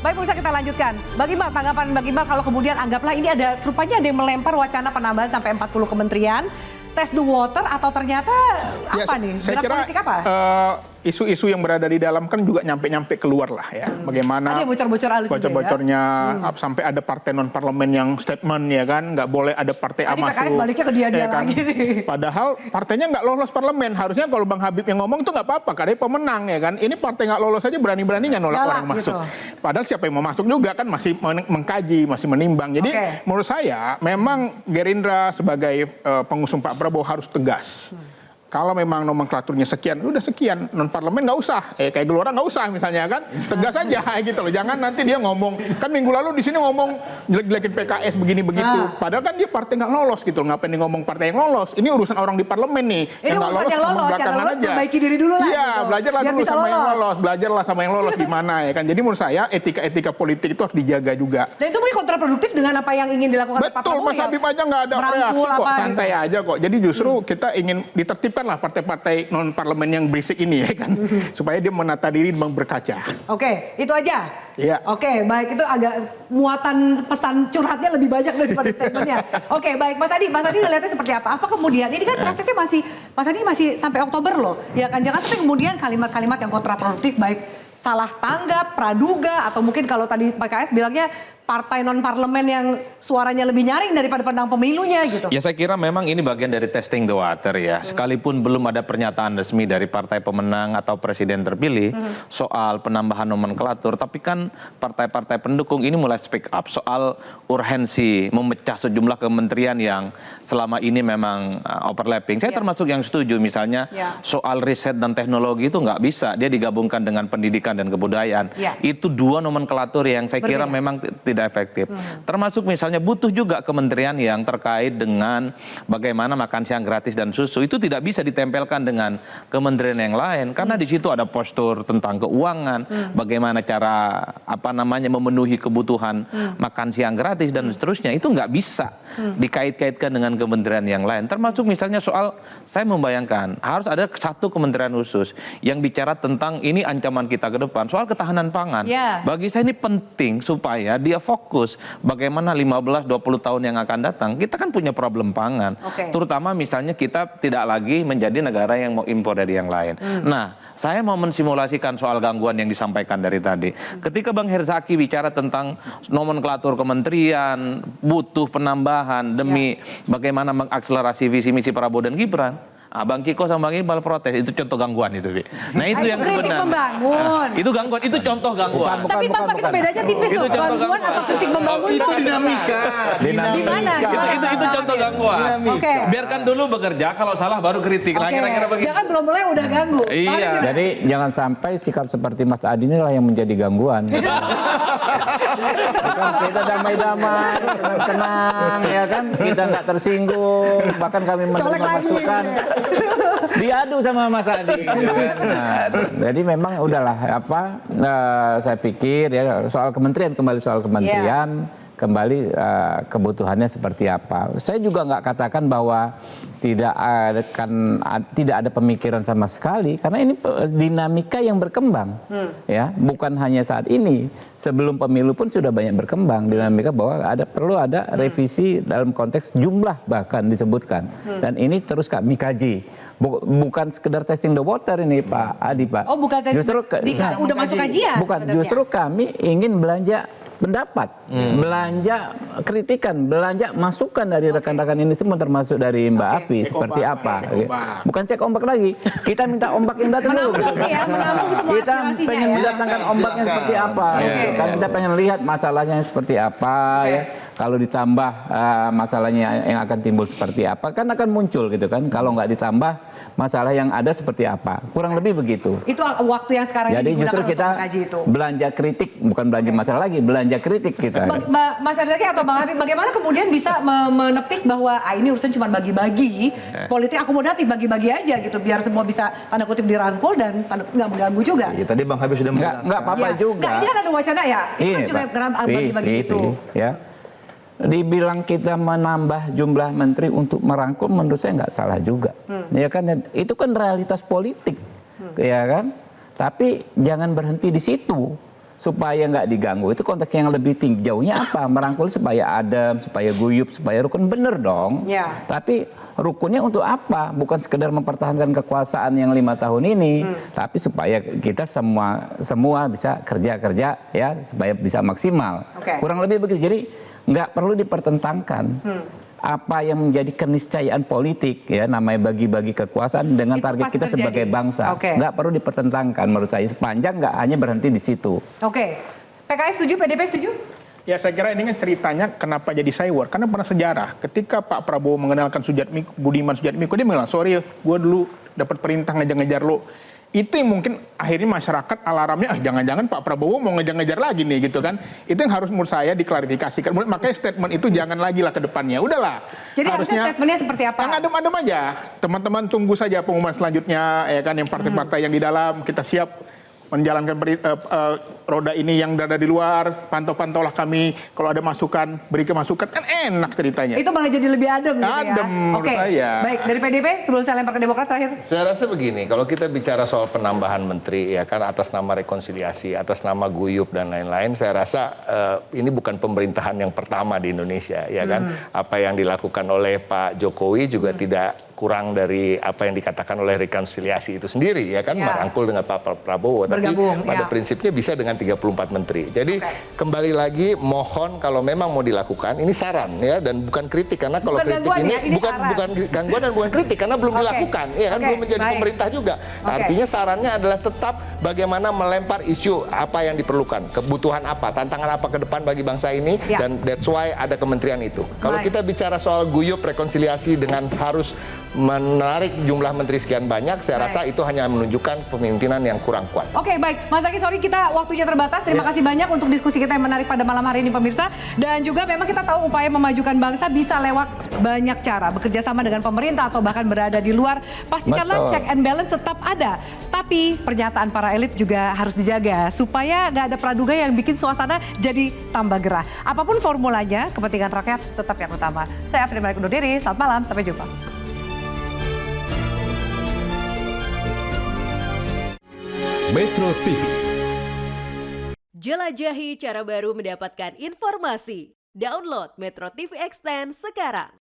Baik, pemirsa, kita lanjutkan. Bang Iqbal, tanggapan Bang Iqbal kalau kemudian anggaplah ini rupanya ada yang melempar wacana penambahan sampai 40 kementerian, test the water atau ternyata apa nih? Saya kira politik apa? isu-isu yang berada di dalam kan juga nyampe-nyampe keluar lah ya. Bagaimana ada bocor-bocor halus bocor-bocornya sampai ada partai non parlemen yang statement ya kan, nggak boleh ada partai A masuk. PKS baliknya ke dia ya kan? lagi nih. Padahal partainya nggak lolos parlemen. Harusnya kalau Bang Habib yang ngomong tuh nggak apa-apa, karena dia pemenang ya kan. Ini partai nggak lolos aja berani-beraninya nolak orang masuk. Padahal siapa yang mau masuk juga kan masih mengkaji, masih menimbang. Jadi menurut saya memang Gerindra sebagai pengusung Pak Prabowo harus tegas. Kalau memang nomenklaturnya sekian, udah sekian, non parlemen nggak usah, kayak Gelora nggak usah misalnya kan, tegas aja gitu loh. Jangan nanti dia ngomong, kan minggu lalu di sini ngomong jelek-jelekin PKS begini begitu, padahal kan dia partai nggak lolos gitu loh. Ngapain dia ngomong partai yang lolos? Ini urusan orang di parlemen nih, ini yang nggak lolos ngomong belakangan aja. Perbaiki diri dulu lah. Iya, gitu. belajarlah dulu sama yang lolos, belajarlah sama yang lolos gimana ya kan. Jadi menurut saya etika-etika politik itu harus dijaga juga. Dan itu mungkin kontraproduktif dengan apa yang ingin dilakukan Pak Prabowo. Betul, Mas Habib aja nggak ada reaksi kok, santai aja kok. Jadi justru kita ingin ditertibkan lah partai-partai non parlemen yang basic ini ya kan, supaya dia menata diri dan berkaca. Oke, itu aja. Iya. Oke, baik, itu agak muatan pesan curhatnya lebih banyak daripada statementnya. Oke, baik, Mas Adi ngeliatnya seperti apa? Apa kemudian ini kan prosesnya Mas Adi masih sampai Oktober loh, ya kan? Jangan sampai kemudian kalimat-kalimat yang kontraproduktif, baik salah tanggap, praduga, atau mungkin kalau tadi PKS bilangnya partai non parlemen yang suaranya lebih nyaring daripada penang pemilunya gitu. Ya saya kira memang ini bagian dari testing the water ya. Sekalipun belum ada pernyataan resmi dari partai pemenang atau presiden terpilih soal penambahan nomenklatur, tapi kan partai-partai pendukung ini mulai speak up soal urgensi memecah sejumlah kementerian yang selama ini memang overlapping. Saya termasuk yang setuju misalnya soal riset dan teknologi itu nggak bisa dia digabungkan dengan pendidikan dan kebudayaan. Itu dua nomenklatur yang saya kira memang tidak efektif. Termasuk misalnya butuh juga kementerian yang terkait dengan bagaimana makan siang gratis dan susu. Itu tidak bisa ditempelkan dengan kementerian yang lain karena di situ ada postur tentang keuangan, bagaimana cara memenuhi kebutuhan makan siang gratis dan seterusnya. Itu nggak bisa dikait-kaitkan dengan kementerian yang lain. Termasuk misalnya soal, saya membayangkan harus ada satu kementerian khusus yang bicara tentang ini ancaman kita ke depan, soal ketahanan pangan. Bagi saya ini penting supaya dia fokus bagaimana 15-20 tahun yang akan datang. Kita kan punya problem pangan. Terutama misalnya kita tidak lagi menjadi negara yang mau impor dari yang lain. Nah, saya mau mensimulasikan soal gangguan yang disampaikan dari tadi. Ketika Bang Herzaki bicara tentang nomenklatur kementerian, butuh penambahan demi bagaimana mengakselerasi visi misi Prabowo dan Gibran. Bang Kiko sama Bang Iqbal protes, itu contoh gangguan itu, Bi. Nah itu yang sebenarnya. Membangun. Itu gangguan, itu contoh gangguan. Tapi Bapak itu bedanya tipis tuh, gangguan atau kritik membangun itu dinamika. Gimana? Itu contoh gangguan. Biarkan dulu bekerja, kalau salah baru kritik. Nah, kira-kira begitu. Jangan belum mulai udah ganggu. Iya. Jadi jangan sampai sikap seperti Mas Adi inilah yang menjadi gangguan. Kita damai-damai, tenang, ya kan? Kita nggak tersinggung, bahkan kami menerima masukan. Diadu sama Mas Adi. Nah, jadi memang udahlah saya pikir ya soal kementerian, kembali soal kementerian, kembali kebutuhannya seperti apa. Saya juga nggak katakan bahwa tidak ada pemikiran sama sekali, karena ini dinamika yang berkembang, ya bukan hanya saat ini, sebelum pemilu pun sudah banyak berkembang dinamika bahwa perlu ada revisi dalam konteks jumlah bahkan disebutkan, dan ini terus kami kaji. Bukan sekedar testing the water ini Pak Adi, Pak. Oh bukan, justru udah masuk kajian. Bukan, justru kami ingin belanja pendapat, belanja kritikan, belanja masukan dari rekan-rekan ini semua, termasuk dari Mbak Afi, seperti apa. Bukan cek ombak lagi, kita minta ombak yang datang dulu. Kita pengen mendatangkan ombaknya seperti apa. Kita pengen lihat masalahnya seperti apa ya. Kalau ditambah masalahnya yang akan timbul seperti apa, kan akan muncul gitu kan. Kalau nggak ditambah, masalah yang ada seperti apa. Kurang lebih begitu. Itu waktu yang sekarang ini digunakan justru kita untuk mengkaji itu. Belanja kritik, bukan belanja masalah lagi, belanja kritik kita. Mas Herzaki atau Bang Habib, bagaimana kemudian bisa menepis bahwa ini urusan cuma bagi-bagi, politik akomodatif, bagi-bagi aja gitu, biar semua bisa tanda kutip dirangkul dan nggak mengganggu juga. Ya, tadi Bang Habib sudah menjelaskan. Nggak apa-apa juga. Nggak, ini kan ada wacana ya, itu kan juga bagi-bagi itu. Ya. Dibilang kita menambah jumlah menteri untuk merangkul, menurut saya nggak salah juga. Ya kan, itu kan realitas politik, ya kan. Tapi jangan berhenti di situ. supaya nggak diganggu. Itu konteks yang lebih tinggi. Jauhnya apa? Merangkul supaya adem, supaya guyup, supaya rukun. Bener dong. Ya. Tapi rukunnya untuk apa? Bukan sekedar mempertahankan kekuasaan yang 5 tahun ini, tapi supaya kita semua bisa kerja ya, supaya bisa maksimal. Oke. Kurang lebih begitu. Jadi nggak perlu dipertentangkan. Apa yang menjadi keniscayaan politik ya, namanya bagi-bagi kekuasaan dengan Itu target pasti kita terjadi. sebagai bangsa. Oke. Nggak perlu dipertentangkan menurut saya, sepanjang nggak hanya berhenti di situ. Oke. PKS setuju, PDP setuju? Ya saya kira ini kan ceritanya kenapa jadi cyber. Karena pernah sejarah. Ketika Pak Prabowo mengenalkan Budiman Sujatmiko, dia bilang, sorry gue dulu dapat perintah ngejar-ngejar lo. Itu yang mungkin akhirnya masyarakat alarmnya, jangan-jangan Pak Prabowo mau ngejar-ngejar lagi nih gitu kan. Itu yang harus menurut saya diklarifikasikan. Makanya statement itu jangan lagi lah ke depannya. Udahlah. Jadi harusnya statementnya seperti apa? Yang adem-adem aja. Teman-teman tunggu saja pengumuman selanjutnya ya kan, yang partai-partai yang di dalam kita siap menjalankan roda ini, yang berada di luar, pantau-pantaulah kami, kalau ada masukan, beri masukan, kan enak ceritanya. Itu malah jadi lebih adem gitu ya. Adem menurut saya. Baik, dari PDP sebelum saya lempar ke Demokrat terakhir. Saya rasa begini, kalau kita bicara soal penambahan menteri ya kan atas nama rekonsiliasi, atas nama guyup dan lain-lain, saya rasa ini bukan pemerintahan yang pertama di Indonesia ya kan. Apa yang dilakukan oleh Pak Jokowi juga tidak kurang dari apa yang dikatakan oleh rekonsiliasi itu sendiri ya kan, merangkul dengan Pak Prabowo. Bergabung, tapi pada prinsipnya bisa dengan 34 menteri. Jadi kembali lagi mohon kalau memang mau dilakukan, ini saran ya dan bukan kritik, karena kalau Bukan kritik gangguan ini ya, ini bukan saran. gangguan dan bukan kritik karena belum dilakukan ya kan, belum menjadi pemerintah juga. Artinya sarannya adalah tetap bagaimana melempar isu apa yang diperlukan, kebutuhan apa, tantangan apa ke depan bagi bangsa ini, dan that's why ada kementerian itu. Kalau kita bicara soal guyup rekonsiliasi dengan harus menarik jumlah menteri sekian banyak, saya rasa itu hanya menunjukkan pemimpinan yang kurang kuat. Oke, baik. Mas Zaky, sorry kita waktunya terbatas. Terima kasih banyak untuk diskusi kita yang menarik pada malam hari ini pemirsa. Dan juga memang kita tahu upaya memajukan bangsa bisa lewat banyak cara. Bekerja sama dengan pemerintah atau bahkan berada di luar. Pastikanlah check and balance tetap ada. Tapi pernyataan para elit juga harus dijaga supaya nggak ada praduga yang bikin suasana jadi tambah gerah. Apapun formulanya, kepentingan rakyat tetap yang utama. Saya Afril Malik undur diri. Selamat malam, sampai jumpa. Metro TV. Jelajahi cara baru mendapatkan informasi. Download Metro TV Extend sekarang.